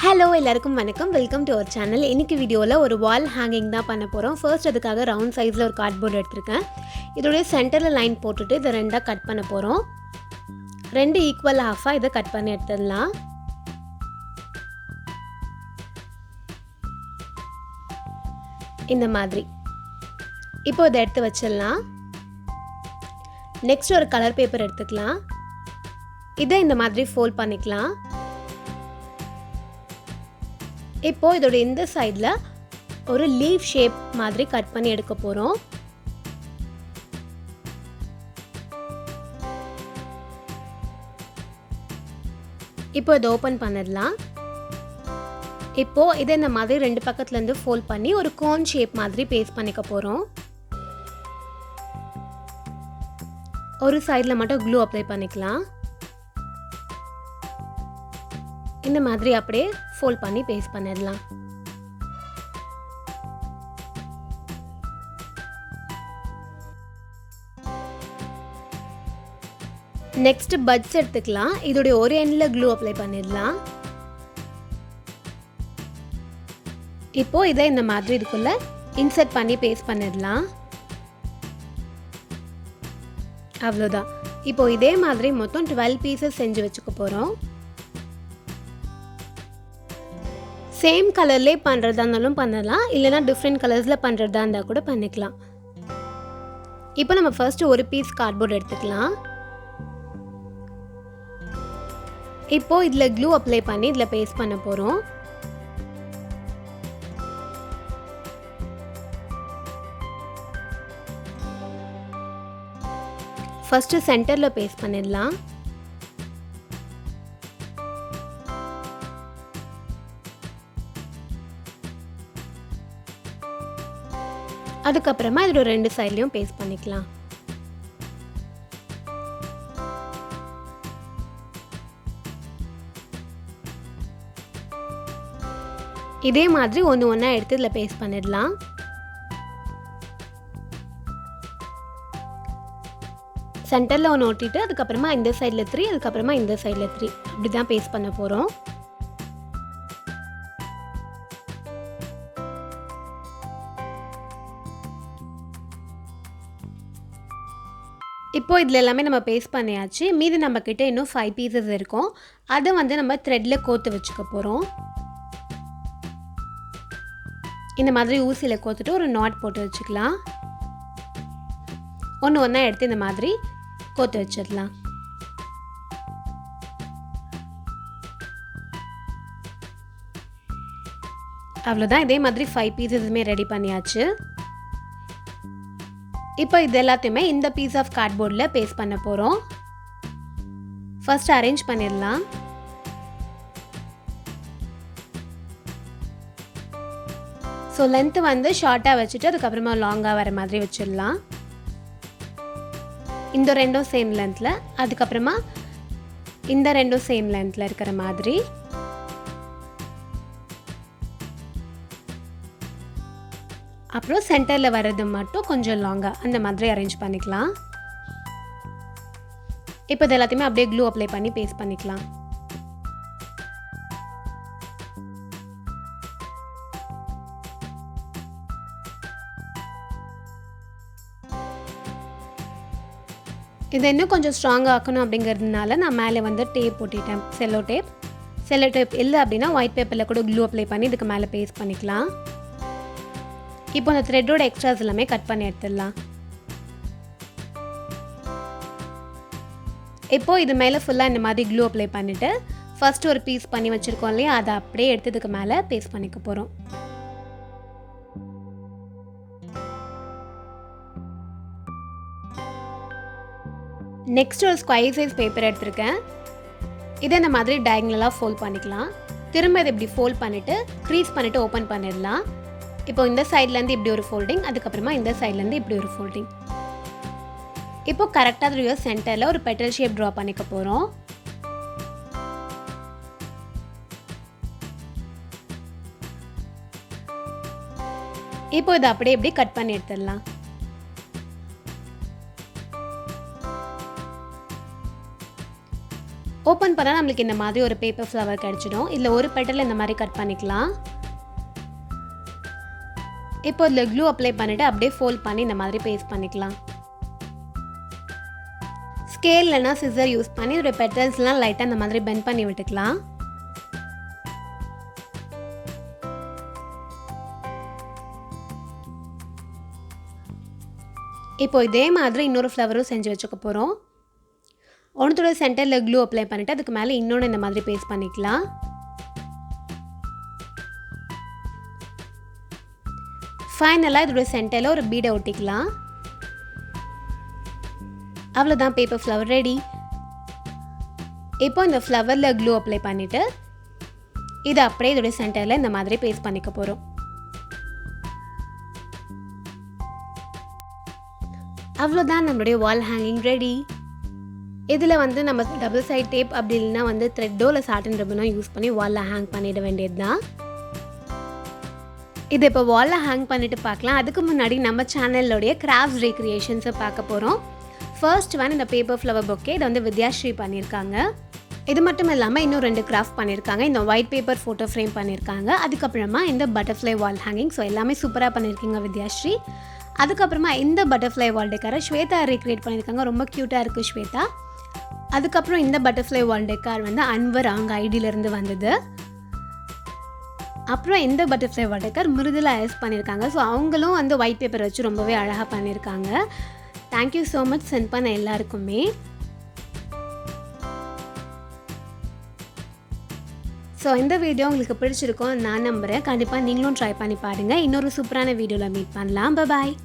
Hello எல்லாருக்கும் வணக்கம். Welcome to our channel. இன்னைக்கு வீடியோவில் ஒரு வால் ஹேங்கிங் தான் பண்ண போகிறோம். ஃபர்ஸ்ட் அதுக்காக ரவுண்ட் சைஸில் ஒரு கார்ட்போர்டு எடுத்திருக்கேன். இதோடைய சென்டரில் லைன் போட்டுட்டு இதை ரெண்டாக கட் பண்ண போகிறோம். ரெண்டு ஈக்குவல் ஹாஃபாக இதை கட் பண்ணி எடுத்துடலாம். இந்த மாதிரி இப்போ இதை எடுத்து வச்சிடலாம். நெக்ஸ்ட் ஒரு கலர் பேப்பர் எடுத்துக்கலாம். இதை இந்த மாதிரி ஃபோல்ட் பண்ணிக்கலாம். இப்போ இதோட இந்த சைடில் ஒரு லீஃப் ஷேப் மாதிரி கட் பண்ணி எடுக்க போகிறோம். இப்போ இதை ஓப்பன் பண்ணிடலாம். இப்போ இதை இந்த மாதிரி ரெண்டு பக்கத்துலேருந்து ஃபோல்ட் பண்ணி ஒரு கோன் ஷேப் மாதிரி பேஸ்ட் பண்ணிக்க போகிறோம். ஒரு சைடில் மட்டும் க்ளூ அப்ளை பண்ணிக்கலாம். இந்த மாதிரி அப்படியே ஃபோல்ட் பண்ணி பேஸ்ட் பண்ணிடலாம். நெக்ஸ்ட் பட்ஸ் எடுத்துக்கலாம். இதோடைய ஒரு எண்டில் க்ளூ அப்ளை பண்ணிடலாம். இப்போ இதை இந்த மாதிரி இதுக்குள்ள இன்சர்ட் பண்ணி பேஸ்ட் பண்ணிடலாம். அவ்வளோதான். இப்போ இதே மாதிரி மொத்தம் 12 பீசஸ் செஞ்சு வச்சுக்க போகிறோம். சேம் கலர்லேயே பண்ணுறதா இருந்தாலும் பண்ணலாம், இல்லைனா டிஃப்ரெண்ட் கலர்ஸில் பண்ணுறதா இருந்தால் கூட பண்ணிக்கலாம். இப்போ நம்ம ஃபர்ஸ்ட் ஒரு பீஸ் கார்ட்போர்ட் எடுத்துக்கலாம். இப்போ இதில் க்ளூ அப்ளை பண்ணி இதில் பேஸ்ட் பண்ண போகிறோம். ஃபர்ஸ்ட் சென்டரில் பேஸ்ட் பண்ணிடலாம். அதுக்கப்புறமா இதோட ரெண்டு சைட்லையும் பேஸ்ட் பண்ணிக்கலாம். இதே மாதிரி ஒன்று ஒன்றா எடுத்து இதில் பேஸ்ட் பண்ணிடலாம். சென்டரில் ஒன்று ஒட்டிட்டு அதுக்கப்புறமா இந்த சைடில் 3, அதுக்கப்புறமா இந்த சைடில் 3 அப்படி தான் பேஸ்ட் பண்ண போகிறோம். இப்போ இதில் எல்லாமே நம்ம பேஸ்ட் பண்ணியாச்சு. மீதி நம்மக்கிட்ட இன்னும் 5 பீசஸ் இருக்கும். அதை நம்ம த்ரெட்டில் கோர்த்து வச்சுக்க போகிறோம். இந்த மாதிரி ஊசியில் கோர்த்துட்டு ஒரு நாட் போட்டு வச்சுக்கலாம். ஒன்று ஒன்றா எடுத்து இந்த மாதிரி கோர்த்து வச்சிடலாம். அவ்வளோதான். இதே மாதிரி 5 பீசஸுமே ரெடி பண்ணியாச்சு. இப்போ இது எல்லாத்தையுமே இந்த பீஸ் ஆஃப் கார்ட்போர்டில் பேஸ்ட் பண்ண போகிறோம். ஃபர்ஸ்ட் அரேஞ்ச் பண்ணிடலாம். ஸோ லென்த்து ஷார்ட்டாக வச்சுட்டு அதுக்கப்புறமா லாங்காக வர மாதிரி வச்சிடலாம். இந்த ரெண்டும் சேம் லென்த்தில், அதுக்கப்புறமா இந்த ரெண்டும் சேம் லென்த்தில் இருக்கிற மாதிரி. அப்புறம் சென்டரில் வர்றது மட்டும் கொஞ்சம் லாங்காக அந்த மாதிரி அரேஞ்ச் பண்ணிக்கலாம். இப்போ இது எல்லாத்தையுமே அப்படியே க்ளூ அப்ளை பண்ணி பேஸ்ட் பண்ணிக்கலாம். இதை இன்னும் கொஞ்சம் ஸ்ட்ராங்காக ஆக்கணும் அப்படிங்கிறதுனால நான் மேலே டேப் போட்டுட்டேன். செல்லோ டேப் இல்லை அப்படின்னா ஒயிட் பேப்பரில் கூட க்ளூ அப்ளை பண்ணி இதுக்கு மேலே பேஸ்ட் பண்ணிக்கலாம். இப்போ அந்த த்ரெட்டோட எக்ஸ்ட்ராஸ் எல்லாமே கட் பண்ணி எடுத்துடலாம். இப்போ இது மேலே ஃபுல்லாக இந்த மாதிரி க்ளூ அப்ளை பண்ணிவிட்டு ஃபர்ஸ்ட் ஒரு பீஸ் பண்ணி வச்சுருக்கோம் இல்லையா, அதை அப்படியே எடுத்ததுக்கு மேலே பேஸ்ட் பண்ணிக்க போகிறோம். நெக்ஸ்ட் ஒரு ஸ்கொயர் சைஸ் பேப்பர் எடுத்திருக்கேன். இதை இந்த மாதிரி டயகனலாக ஃபோல்ட் பண்ணிக்கலாம். திரும்ப இதை இப்படி ஃபோல்ட் பண்ணிவிட்டு க்ரீஸ் பண்ணிவிட்டு ஓப்பன் பண்ணிடலாம். இப்போ இந்த சைட்லேருந்து இப்படி ஒரு ஃபோல்டிங், அதுக்கப்புறமா இந்த சைட்லேருந்து இப்படி ஒரு ஃபோல்டிங். இப்போ கரெக்டாக அதோட சென்டரில் ஒரு பெட்டல் ஷேப் ட்ரா பண்ணிக்க போகிறோம். இப்போ இதை அப்படியே இப்படி கட் பண்ணி எடுத்துடலாம். ஓப்பன் பண்ணால் நம்மளுக்கு இந்த மாதிரி ஒரு பேப்பர் ஃப்ளவர் கிடச்சிடும். இதில் ஒரு பெட்டல் இந்த மாதிரி கட் பண்ணிக்கலாம். இப்போ இதில் க்ளூ அப்ளை பண்ணிவிட்டு அப்படியே ஃபோல்ட் பண்ணி இந்த மாதிரி பேஸ்ட் பண்ணிக்கலாம். ஸ்கேல் இல்லைனா சிசர் யூஸ் பண்ணி இதோட பெட்டல்ஸ்லாம் லைட்டாக இந்த மாதிரி பெண்ட் பண்ணி விட்டுக்கலாம். இப்போ இதே மாதிரி இன்னொரு ஃப்ளவரும் செஞ்சு வச்சுக்க போகிறோம். ஒன்றோட சென்டரில் க்ளூ அப்ளை பண்ணிவிட்டு அதுக்கு மேலே இன்னொன்று இந்த மாதிரி பேஸ்ட் பண்ணிக்கலாம். ஃபைனலாக இதோட சென்டரில் ஒரு பீடை ஒட்டிக்கலாம். அவ்வளோதான், பேப்பர் ஃப்ளவர் ரெடி. இப்போ இந்த ஃப்ளவரில் க்ளூ அப்ளை பண்ணிவிட்டு இதை அப்படியே இதோட சென்டரில் இந்த மாதிரி பேஸ்ட் பண்ணிக்க போகிறோம். அவ்வளோதான், நம்மளுடைய வால் ஹேங்கிங் ரெடி. இதில் வந்து நம்ம டபுள் சைட் டேப் அப்படி இல்லைன்னா வந்து த்ரெட்டோ இல்லை சாட்டன் ரிப்பனோ யூஸ் பண்ணி வாலில் ஹேங் பண்ணிட வேண்டியது தான். இது இப்போ வாலில் ஹேங் பண்ணிவிட்டு பார்க்கலாம். அதுக்கு முன்னாடி நம்ம சேனலோடைய கிராஃப்ட்ஸ் ரீக்ரியேஷன்ஸை பார்க்க போகிறோம். ஃபர்ஸ்ட் ஒன் இந்த பேப்பர் ஃப்ளவர் பொக்கே. இதை வந்து வித்யாஸ்ரீ பண்ணியிருக்காங்க. இது மட்டும் இல்லாமல் இன்னும் 2 கிராஃப்ட் பண்ணியிருக்காங்க. இந்த ஒயிட் பேப்பர் ஃபோட்டோ ஃப்ரேம் பண்ணியிருக்காங்க. அதுக்கப்புறமா இந்த பட்டர்ஃப்ளை வால் ஹேங்கிங். ஸோ எல்லாமே சூப்பராக பண்ணியிருக்கீங்க வித்யாஸ்ரீ. அதுக்கப்புறமா இந்த பட்டர்ஃப்ளை வால் டெக்காரை ஸ்வேதா ரீக்ரியேட் பண்ணியிருக்காங்க. ரொம்ப க்யூட்டாக இருக்குது ஸ்வேதா. அதுக்கப்புறம் இந்த பட்டர்ஃப்ளை வால் டெக்கார் வந்து அன்வர் அவங்க ஐடியிலேருந்து வந்தது. அப்புறம் இந்த பட்டர்ஃப்ளை வால் டெக்கார் மிருதுலா ஐஸ் பண்ணியிருக்காங்க. ஸோ அவங்களும் வந்து ஒயிட் பேப்பர் வச்சு ரொம்பவே அழகாக பண்ணியிருக்காங்க. தேங்க்யூ ஸோ மச் சென்ட் பண்ண எல்லாருக்குமே. ஸோ இந்த வீடியோ உங்களுக்கு பிடிச்சிருக்கும் நான் நம்புகிறேன். கண்டிப்பாக நீங்களும் ட்ரை பண்ணி பாருங்கள். இன்னொரு சூப்பரான வீடியோவில் மீட் பண்ணலாம். பாய்.